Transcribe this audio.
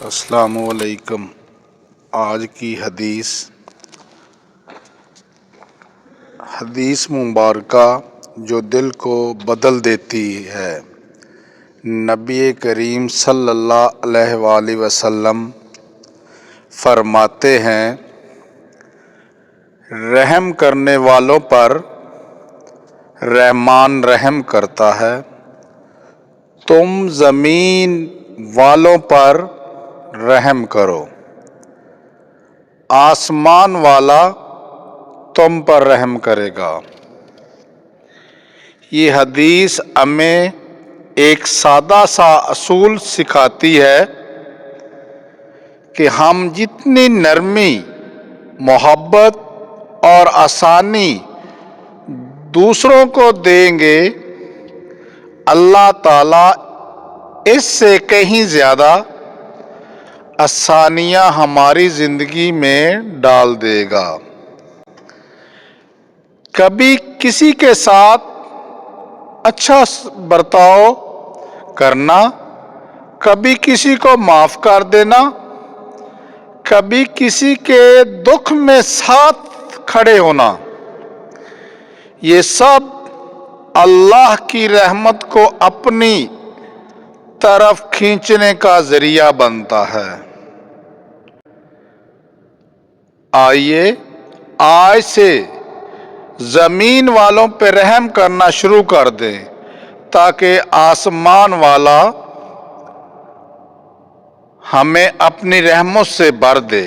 السلام علیکم۔ آج کی حدیث مبارکہ جو دل کو بدل دیتی ہے۔ نبی کریم صلی اللہ علیہ وآلہ وسلم فرماتے ہیں، رحم کرنے والوں پر رحمان رحم کرتا ہے۔ تم زمین والوں پر رحم کرو، آسمان والا تم پر رحم کرے گا۔ یہ حدیث ہمیں ایک سادہ سا اصول سکھاتی ہے کہ ہم جتنی نرمی، محبت اور آسانی دوسروں کو دیں گے، اللہ تعالیٰ اس سے کہیں زیادہ آسانیاں ہماری زندگی میں ڈال دے گا۔ کبھی کسی کے ساتھ اچھا برتاؤ کرنا، کبھی کسی کو معاف کر دینا، کبھی کسی کے دکھ میں ساتھ کھڑے ہونا، یہ سب اللہ کی رحمت کو اپنی طرف کھینچنے کا ذریعہ بنتا ہے۔ آئیے آج سے زمین والوں پہ رحم کرنا شروع کر دیں تاکہ آسمان والا ہمیں اپنی رحمت سے بھر دے۔